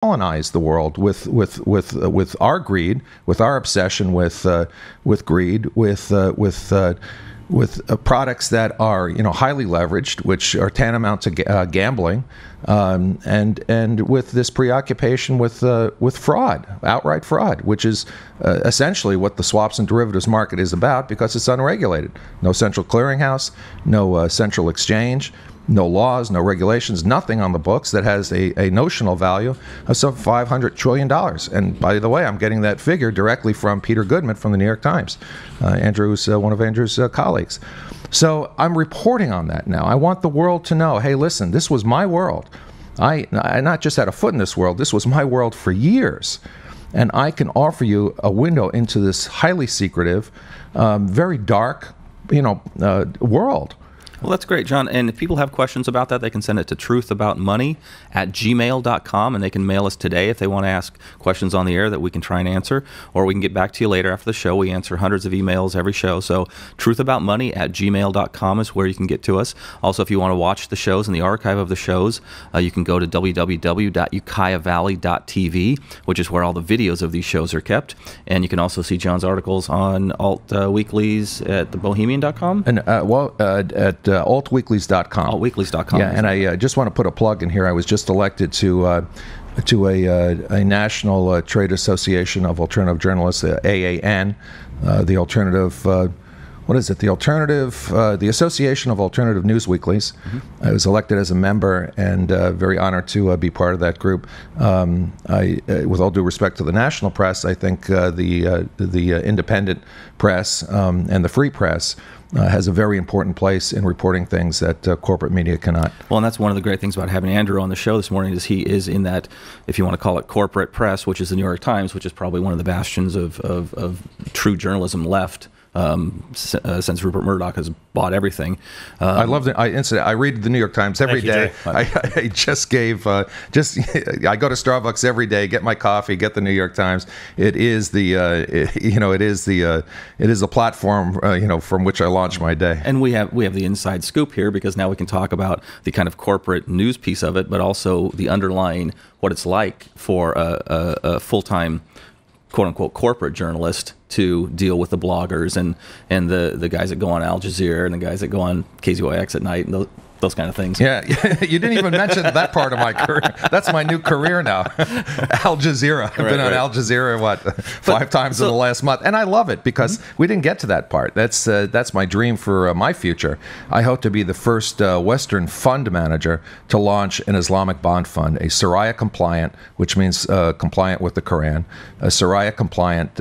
colonize the world with our greed, with our obsession with greed, with products that are highly leveraged, which are tantamount to gambling, and with this preoccupation with fraud, outright fraud, which is essentially what the swaps and derivatives market is about, because it's unregulated. No central clearinghouse, no central exchange, no laws, no regulations, nothing on the books that has a notional value of some $500 trillion. And by the way, I'm getting that figure directly from Peter Goodman from the New York Times. Andrew's one of Andrew's colleagues. So I'm reporting on that now. I want the world to know, hey, listen, this was my world. I not just had a foot in this world, this was my world for years. And I can offer you a window into this highly secretive, very dark, world. Well, that's great, John. And if people have questions about that, they can send it to truthaboutmoney@gmail.com, and they can mail us today if they want to ask questions on the air that we can try and answer, or we can get back to you later after the show. We answer hundreds of emails every show. So truthaboutmoney@gmail.com is where you can get to us. Also, if you want to watch the shows and the archive of the shows, you can go to www.ukiahvalley.tv, which is where all the videos of these shows are kept. And you can also see John's articles on alt weeklies at thebohemian.com. And, at altweeklies.com. Altweeklies.com. Yeah, and I just want to put a plug in here. I was just elected to a national trade association of alternative journalists, AAN, the alternative. What is it? The Association of Alternative News Weeklies. Mm-hmm. I was elected as a member, and very honored to be part of that group. With all due respect to the national press, I think the independent press and the free press has a very important place in reporting things that corporate media cannot. Well, and that's one of the great things about having Andrew on the show this morning, is he is in that, if you want to call it corporate press, which is the New York Times, which is probably one of the bastions of true journalism left. Since Rupert Murdoch has bought everything. I love it. I read the New York Times every day. I just gave, I go to Starbucks every day, get my coffee, get the New York Times. It is the, it is a platform, from which I launch my day. And we have the inside scoop here, because now we can talk about the kind of corporate news piece of it, but also the underlying, what it's like for a full-time, quote-unquote, corporate journalist to deal with the bloggers and the guys that go on Al Jazeera and the guys that go on KZYX at night and those kind of things. Yeah, you didn't even mention that part of my career. That's my new career now. Al Jazeera. I've been on Al Jazeera, five times in the last month. And I love it, because we didn't get to that part. That's my dream for my future. I hope to be the first Western fund manager to launch an Islamic bond fund, a Sharia compliant, which means compliant with the Quran, a Sharia compliant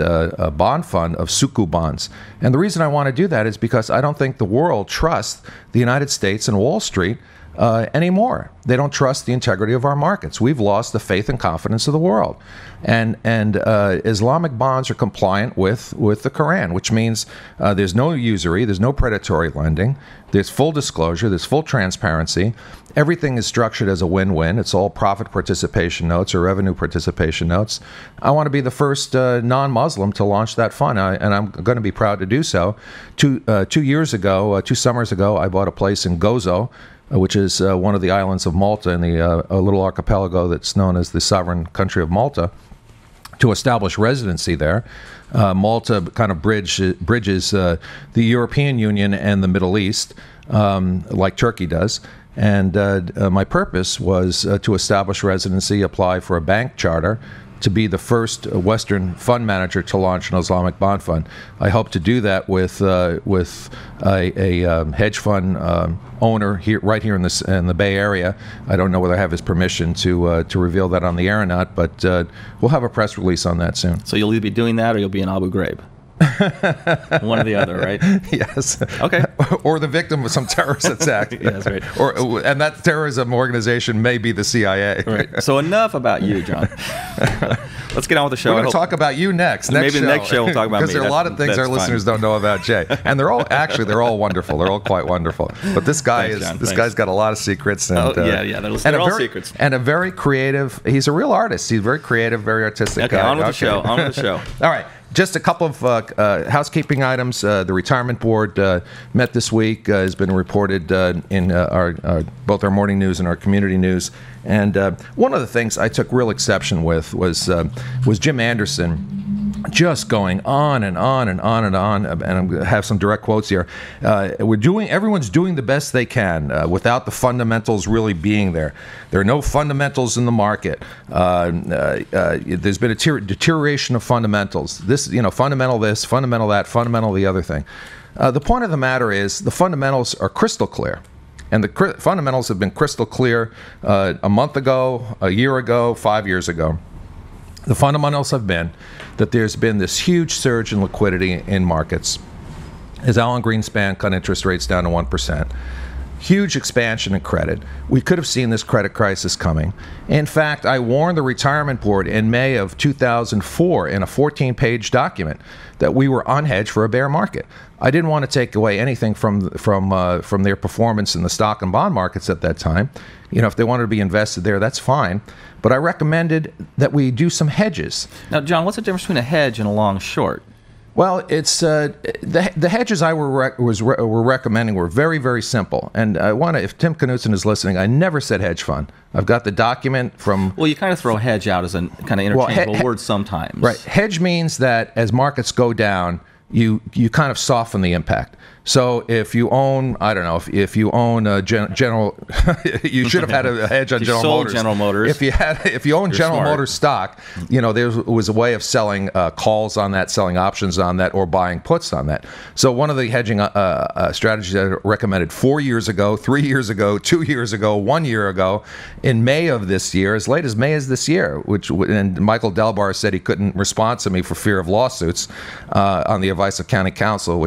bond fund of Sukuk bonds. And the reason I want to do that is because I don't think the world trusts the United States and Wall Street anymore. They don't trust the integrity of our markets. We've lost the faith and confidence of the world. And Islamic bonds are compliant with the Quran, which means there's no usury, there's no predatory lending, there's full disclosure, there's full transparency. Everything is structured as a win-win. It's all profit participation notes or revenue participation notes. I want to be the first non-Muslim to launch that fund, and I'm going to be proud to do so. 2 summers ago, I bought a place in Gozo, which is one of the islands of Malta in the little archipelago that's known as the sovereign country of Malta, to establish residency there. Malta kind of bridges the European Union and the Middle East, like Turkey does. And my purpose was to establish residency, apply for a bank charter, to be the first Western fund manager to launch an Islamic bond fund. I hope to do that with a hedge fund owner right here in the Bay Area. I don't know whether I have his permission to reveal that on the air or not, but we'll have a press release on that soon. So you'll either be doing that or you'll be in Abu Ghraib. One or the other, right? Yes. Okay. Or the victim of some terrorist attack. Yeah, that's right. And that terrorism organization may be the CIA. Right. So enough about you, John. Let's get on with the show. We're going to talk about you next. Maybe the next show we'll talk about me. Because there are a lot of things our listeners don't know about Jay, and they're all wonderful. They're all quite wonderful. But this guy guy's got a lot of secrets. And, they're all secrets. And a very creative. He's a real artist. He's very creative, very artistic. Okay, on with the show. On with the show. All right. just a couple of housekeeping items. The retirement board met this week. Has been reported in both our morning news and our community news. And one of the things I took real exception with was Jim Anderson just going on and on and on and on, and I'm going to have some direct quotes here. Everyone's doing the best they can without the fundamentals really being there. There are no fundamentals in the market. There's been a deterioration of fundamentals. Fundamental this, fundamental that, fundamental the other thing. The point of the matter is the fundamentals are crystal clear. And the fundamentals have been crystal clear a month ago, a year ago, 5 years ago. The fundamentals have been that there's been this huge surge in liquidity in markets as Alan Greenspan cut interest rates down to 1%. Huge expansion in credit. We could have seen this credit crisis coming. In fact, I warned the retirement board in May of 2004 in a 14-page document that we were unhedged for a bear market. I didn't want to take away anything from their performance in the stock and bond markets at that time. If they wanted to be invested there, that's fine. But I recommended that we do some hedges. Now, John, what's the difference between a hedge and a long short? Well, it's the hedges I were recommending were very, very simple. And I want to, if Tim Knudsen is listening, I never said hedge fund. I've got the document from... Well, you kind of throw hedge out as a kind of interchangeable word sometimes. Right. Hedge means that as markets go down, you kind of soften the impact. So if you own, I don't know, if you own General, you should have had a hedge on General Motors. General Motors. If you own General Motors stock, there was a way of selling calls on that, selling options on that, or buying puts on that. So one of the hedging strategies I recommended 4 years ago, 3 years ago, 2 years ago, 1 year ago, in May of this year, as late as May of this year, and Michael Delbar said he couldn't respond to me for fear of lawsuits on the advice of County Counsel,